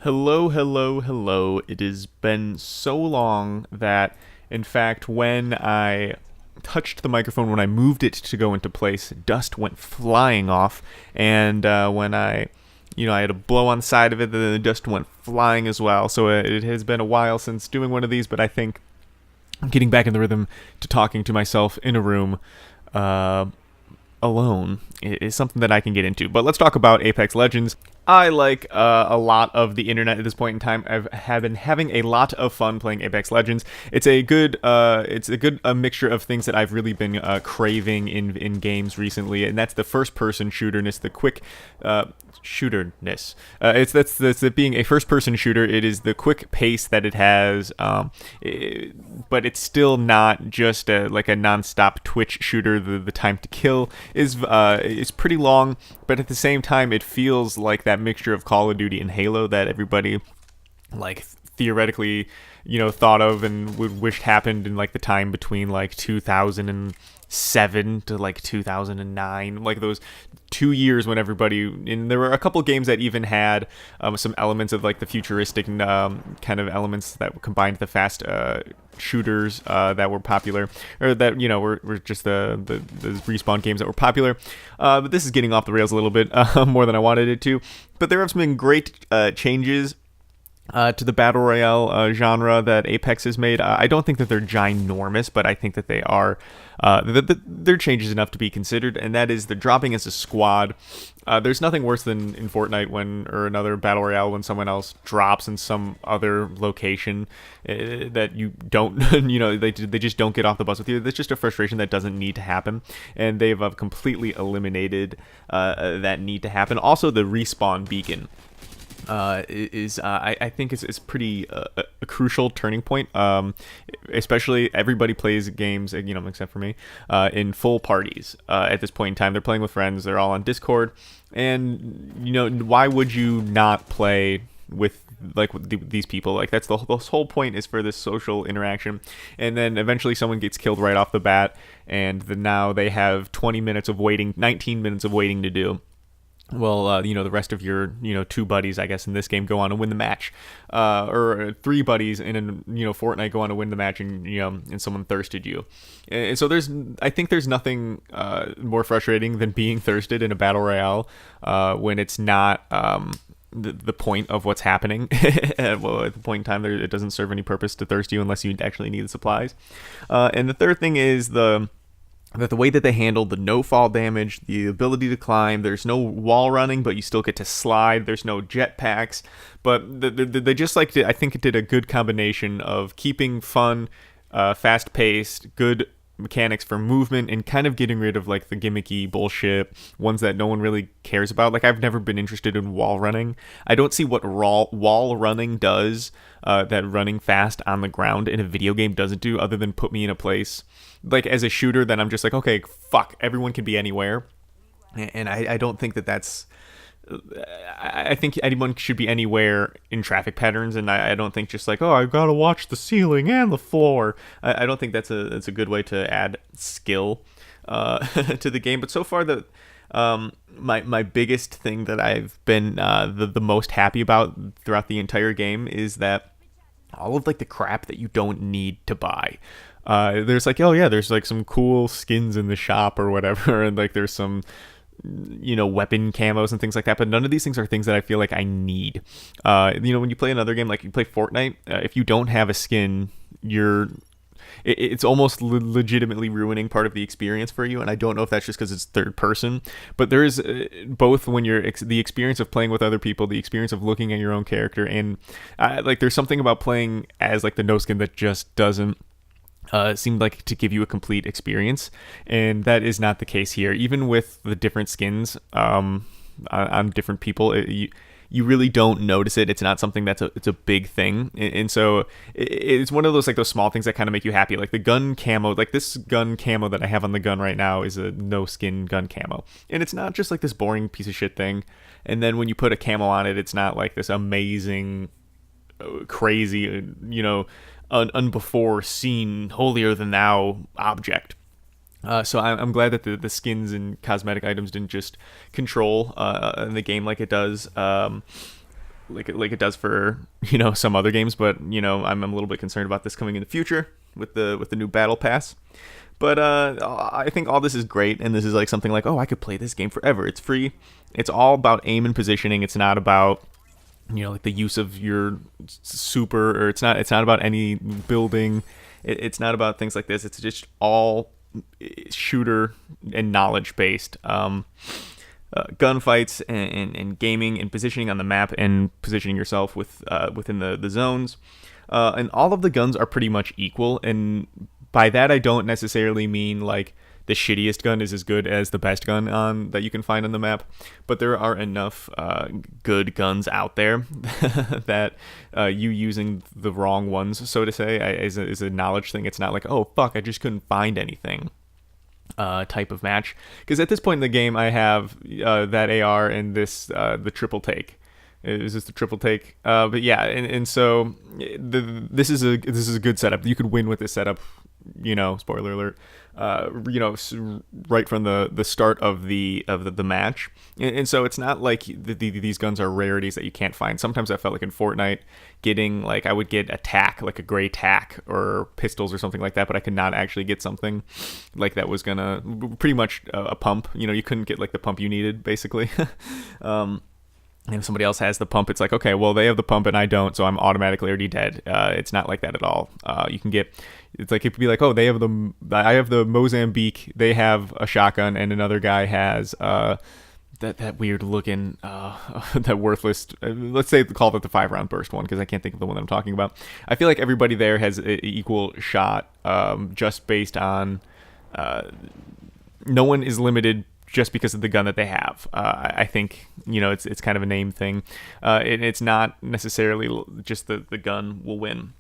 Hello, hello, hello. It has been so long that, in fact, when I touched the microphone, when I moved it to go into place, dust went flying off. And when I had a blow on the side of it, then the dust went flying as well. So it has been a while since doing one of these, but I think I'm getting back in the rhythm to talking to myself in a room. Uh, Alone is something that I can get into. But let's talk about Apex Legends. I like a lot of the internet at this point in time. Have been having a lot of fun playing Apex Legends. It's a good mixture of things that I've really been craving in games recently, and that's the first person shooterness, the quick shooterness. That's it being a first person shooter. It is the quick pace that it has, but it's still not just like a non-stop Twitch shooter. The time to kill is pretty long, but at the same time, it feels like that mixture of Call of Duty and Halo that everybody like theoretically thought of and would wished happened in like the time between like 2007 to like 2009, like those 2 years when everybody, and there were a couple games that even had some elements of like the futuristic kind of elements that combined the fast shooters that were popular, or that were just the Respawn games that were popular. But this is getting off the rails a little bit more than I wanted it to. But there have been great changes to the battle royale genre that Apex has made. I don't think that they're ginormous, but I think that they are. They're changes enough to be considered, and that is the dropping as a squad. There's nothing worse than in Fortnite or another battle royale when someone else drops in some other location that you don't, they just don't get off the bus with you. That's just a frustration that doesn't need to happen, and they've completely eliminated that need to happen. Also, the respawn beacon. I think it's pretty a crucial turning point. Especially everybody plays games, except for me, in full parties. At this point in time, they're playing with friends. They're all on Discord, and why would you not play with these people? Like that's the whole point, is for this social interaction. And then eventually someone gets killed right off the bat, and now they have 20 minutes of waiting, 19 minutes of waiting to do. Well, the rest of your, two buddies, I guess, in this game go on to win the match, or three buddies in Fortnite go on to win the match, and someone thirsted you. And so I think there's nothing more frustrating than being thirsted in a battle royale when it's not the point of what's happening. Well, at the point in time, it doesn't serve any purpose to thirst you unless you actually need the supplies. And the third thing is the way that they handle the no fall damage, the ability to climb. There's no wall running, but you still get to slide. There's no jetpacks, but they just I think it did a good combination of keeping fun, fast paced, good mechanics for movement, and kind of getting rid of like the gimmicky bullshit ones that no one really cares about. Like, I've never been interested in wall running. I don't see what wall running does that running fast on the ground in a video game doesn't do, other than put me in a place. Like, as a shooter, then I'm just like, okay, fuck, everyone can be anywhere. And I don't think that's... I think anyone should be anywhere in traffic patterns, and I don't think just like, oh, I've got to watch the ceiling and the floor. I don't think that's a good way to add skill to the game. But so far, my biggest thing that I've been the most happy about throughout the entire game is that all of like the crap that you don't need to buy. There's like, oh yeah, there's like some cool skins in the shop or whatever, and like there's some weapon camos and things like that, but none of these things are things that I feel like I need. When you play another game, like you play Fortnite, if you don't have a skin, it's almost legitimately ruining part of the experience for you. And I don't know if that's just because it's third person, but there is both when you're the experience of playing with other people, the experience of looking at your own character, and like there's something about playing as like the no skin that just doesn't seemed like to give you a complete experience, and that is not the case here. Even with the different skins on different people, you really don't notice it. It's not something it's a big thing, and so it's one of those like those small things that kind of make you happy. Like the gun camo, like this gun camo that I have on the gun right now is a no skin gun camo, and it's not just like this boring piece of shit thing. And then when you put a camo on it, it's not like this amazing, crazy, unbefore seen, holier than thou object. So I'm glad that the skins and cosmetic items didn't just control in the game like it does like it does for some other games. But I'm a little bit concerned about this coming in the future with the new battle pass. But I think all this is great, and this is like something like, oh, I could play this game forever. It's free. It's all about aim and positioning. It's not about like the use of your super, or it's not about any building. It's not about things like this. It's just all shooter and knowledge based. Gunfights and gaming and positioning on the map and positioning yourself within the zones. And all of the guns are pretty much equal. And by that, I don't necessarily mean like the shittiest gun is as good as the best gun that you can find on the map. But there are enough good guns out there that you using the wrong ones, so to say, is a knowledge thing. It's not like, oh, fuck, I just couldn't find anything. Type of match, because at this point in the game I have that AR and the triple take. Is this the triple take? But yeah, and so this is a good setup. You could win with this setup. Spoiler alert. Right from the start of the match, and so it's not like these guns are rarities that you can't find. Sometimes I felt like in Fortnite, getting like I would get a tack, like a gray tack or pistols or something like that, but I could not actually get something like that was gonna pretty much a pump. You couldn't get like the pump you needed, basically. And if somebody else has the pump, it's like, okay, well, they have the pump and I don't, so I'm automatically already dead. It's not like that at all. You can get, it's like, it could be like, oh, I have the Mozambique, they have a shotgun, and another guy has that weird looking, that worthless, let's say call it the 5-round burst one, because I can't think of the one that I'm talking about. I feel like everybody there has an equal shot, just based on, no one is limited just because of the gun that they have. I think, it's kind of a name thing. It's not necessarily just the gun will win,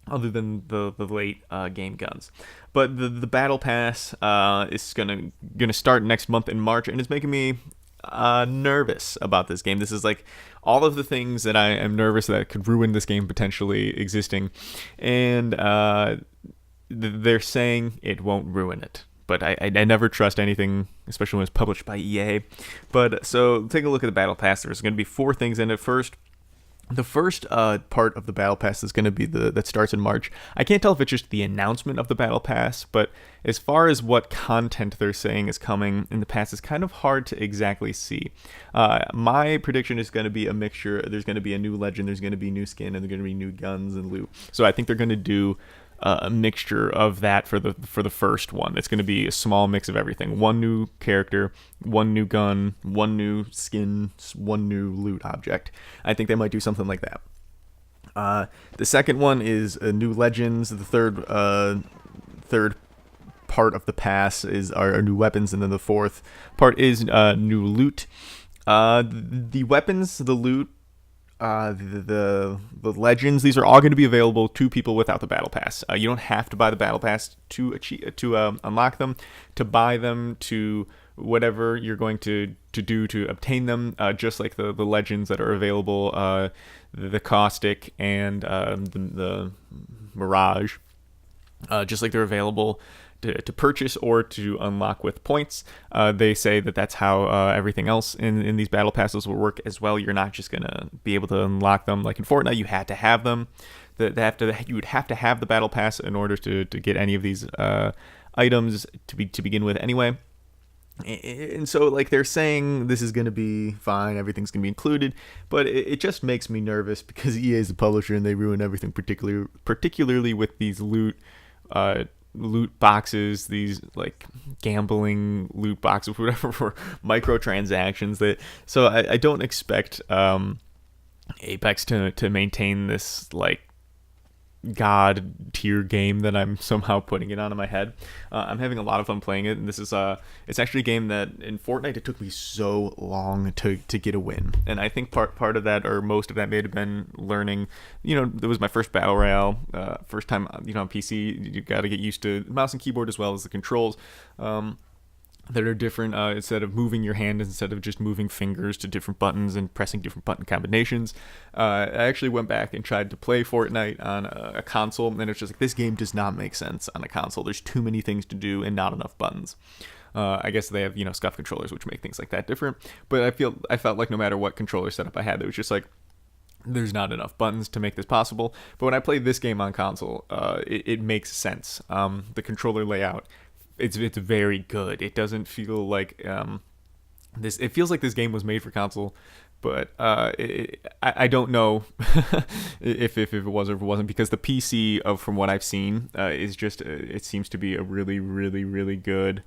other than the late game guns. But the battle pass is gonna start next month in March, and it's making me nervous about this game. This is like all of the things that I am nervous that could ruin this game potentially existing, and they're saying it won't ruin it. But I never trust anything, especially when it's published by EA. But so take a look at the Battle Pass. There's going to be 4 things in it. The first part of the Battle Pass is going to be that starts in March. I can't tell if it's just the announcement of the Battle Pass, but as far as what content they're saying is coming in the pass, it's kind of hard to exactly see. My prediction is going to be a mixture. There's going to be a new legend, there's going to be new skin, and there's going to be new guns and loot. So I think they're going to do a mixture of that for the first one. It's going to be a small mix of everything. One new character, one new gun, one new skin, one new loot object. I think they might do something like that. The second one is new legends. The third part of the pass is our new weapons, and then the fourth part is new loot. The weapons, the loot, the legends, these are all going to be available to people without the battle pass. You don't have to buy the battle pass to unlock them, to buy them, to whatever you're going to do to obtain them. Just like the legends that are available, the caustic and the mirage, just like they're available to purchase or to unlock with points. They say that's how everything else in these battle passes will work as well. You're not just gonna be able to unlock them like in Fortnite. You had to have them. You would have to have the battle pass in order to get any of these items to begin with anyway. And so like they're saying this is going to be fine, everything's going to be included, but it just makes me nervous because EA is the publisher and they ruin everything, particularly with these loot boxes, these like gambling loot boxes, whatever, for microtransactions. So I don't expect Apex to maintain this like god tier game that I'm somehow putting it on in my head. I'm having a lot of fun playing it, and this is it's actually a game that in Fortnite it took me so long to get a win, and I think part of that, or most of that, may have been learning. It was my first battle royale, first time on PC. You got to get used to mouse and keyboard as well as the controls. That are different, instead of moving your hand, instead of just moving fingers to different buttons and pressing different button combinations. I actually went back and tried to play Fortnite on a console, and it's just like, this game does not make sense on a console. There's too many things to do and not enough buttons. I guess they have SCUF controllers, which make things like that different, but I felt like no matter what controller setup I had, it was just like, there's not enough buttons to make this possible. But when I play this game on console, it makes sense. The controller layout, it's very good. It doesn't feel like this. It feels like this game was made for console, but I don't know if it was or if it wasn't, because the PC from what I've seen is just it seems to be a really really really good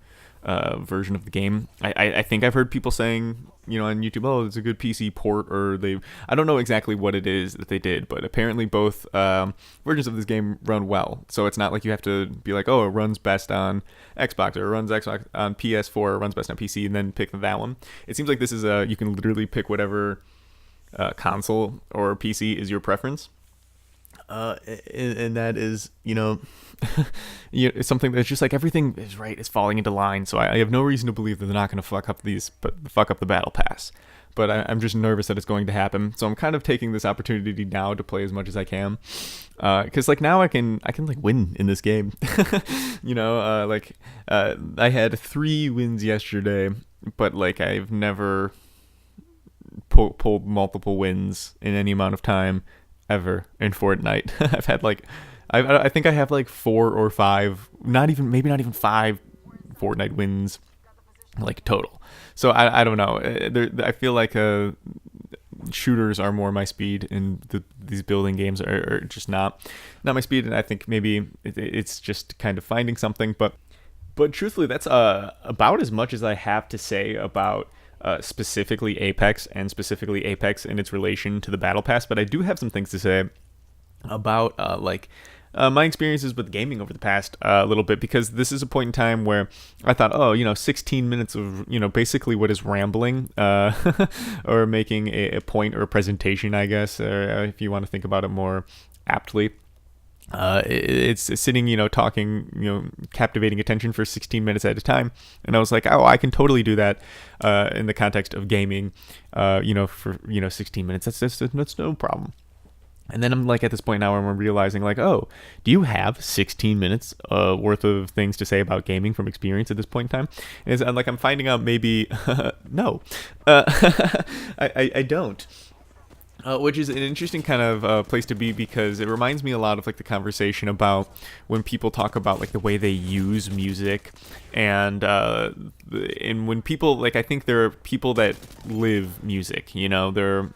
version of the game. I think I've heard people saying, on YouTube, oh, it's a good PC port, or I don't know exactly what it is that they did, but apparently both versions of this game run well. So it's not like you have to be like, oh, it runs best on Xbox, or it runs Xbox on PS4, or it runs best on PC, and then pick that one. It seems like this is you can literally pick whatever console or PC is your preference. And that is, it's something that's just like everything is right, is falling into line. So I have no reason to believe that they're not going to fuck up the battle pass. But I'm just nervous that it's going to happen. So I'm kind of taking this opportunity now to play as much as I can, because like now I can like win in this game. I had 3 wins yesterday, but like I've never pulled multiple wins in any amount of time ever in Fortnite. I've had like, I think I have like 4 or 5, maybe not even 5 Fortnite wins, like total. So I don't know. I feel like shooters are more my speed, and these building games are just not my speed. And I think maybe it's just kind of finding something. But truthfully, that's about as much as I have to say about specifically Apex, and specifically Apex in its relation to the Battle Pass. But I do have some things to say about my experiences with gaming over the past little bit, because this is a point in time where I thought, 16 minutes of, basically what is rambling, or making a point or a presentation, I guess, or if you want to think about it more aptly. It's sitting, talking, captivating attention for 16 minutes at a time. And I was like, oh, I can totally do that in the context of gaming, for, 16 minutes. That's no problem. And then I'm like at this point now where I'm realizing like, oh, do you have 16 minutes worth of things to say about gaming from experience at this point in time? And like I'm finding out maybe, no, I don't. Which is an interesting kind of place to be, because it reminds me a lot of like the conversation about when people talk about like the way they use music, and when people like, I think there are people that live music, there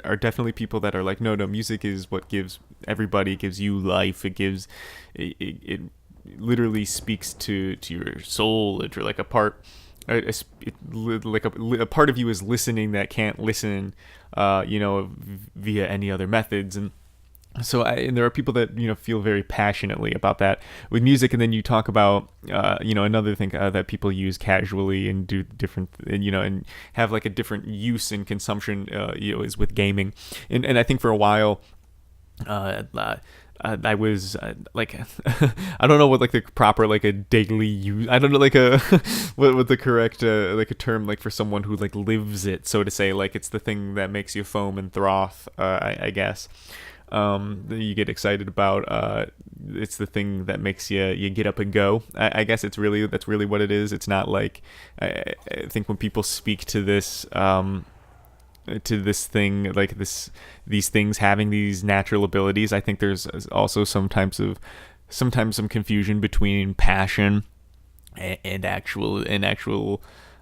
are definitely people that are like, no, music is what gives you life. It literally speaks to your soul. It's like a part. A part of you is listening that can't listen, via any other methods. And so and there are people that feel very passionately about that with music. And then you talk about another thing that people use casually and do different, and have like a different use and consumption, is with gaming. And I think for a while, I was like, I don't know what like the proper like a daily use. I don't know like a what the correct like a term like for someone who like lives it, so to say. Like it's the thing that makes you foam and froth. I guess that you get excited about. It's the thing that makes you get up and go. I guess that's really what it is. It's not like I think when people speak to this. To this thing, like these things having these natural abilities, I think there's also sometimes some confusion between passion and actual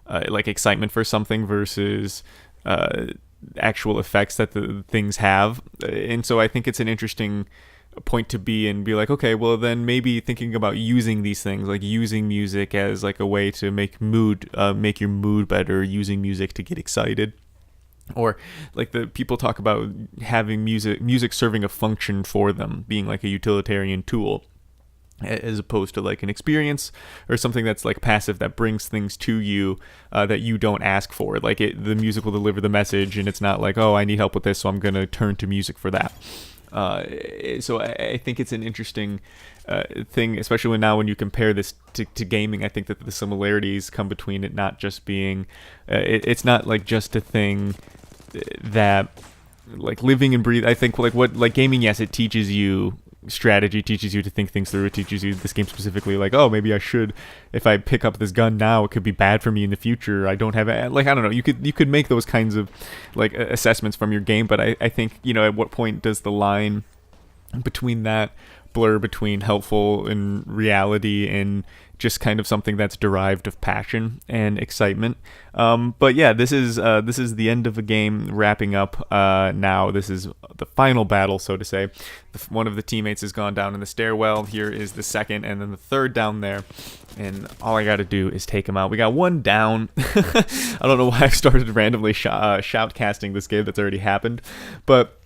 like excitement for something versus actual effects that the things have. And so I think it's an interesting point to be like, okay, well then maybe thinking about using these things, like using music as like a way to make your mood better, using music to get excited. Or like the people talk about having music serving a function for them, being like a utilitarian tool, as opposed to like an experience or something that's like passive, that brings things to you that you don't ask for. Like the music will deliver the message, and it's not like, oh, I need help with this, so I'm gonna turn to music for that. So I think it's an interesting thing, especially when you compare this to gaming. I think that the similarities come between it not just being, it's not like just a thing that like living and breathe. I think like gaming, yes, it teaches you strategy, teaches you to think things through. It teaches you this game specifically, like, oh, maybe I should, if I pick up this gun now, it could be bad for me in the future. I don't have it. Like, I don't know. You could make those kinds of like assessments from your game, but I think, at what point does the line between that blur between helpful and reality and just kind of something that's derived of passion and excitement. But yeah, this is the end of a game wrapping up now. This is the final battle, so to say. One of the teammates has gone down in the stairwell. Here is the second, and then the third down there. And all I got to do is take him out. We got one down. I don't know why I started randomly shoutcasting this game that's already happened, but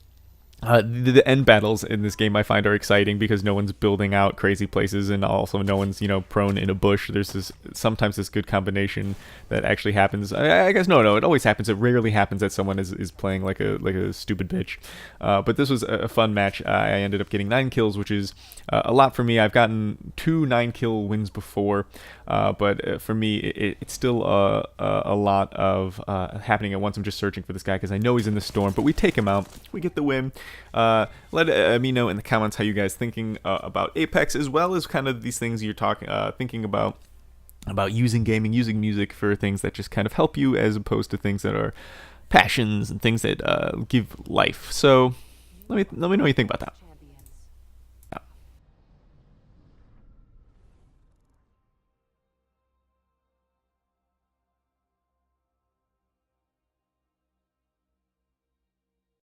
the end battles in this game I find are exciting because no one's building out crazy places, and also no one's prone in a bush. There's sometimes this good combination that actually happens. I guess no, it always happens. It rarely happens that someone is playing like a stupid bitch. But this was a fun match. I ended up getting 9 kills, which is a lot for me. I've gotten 2 9-kill wins before, but for me it's still a lot of happening at once. I'm just searching for this guy because I know he's in the storm, but we take him out. We get the win. Let me know in the comments how you guys thinking about Apex, as well as kind of these things you're thinking about using gaming, using music for things that just kind of help you, as opposed to things that are passions and things that give life. So let me know what you think about that.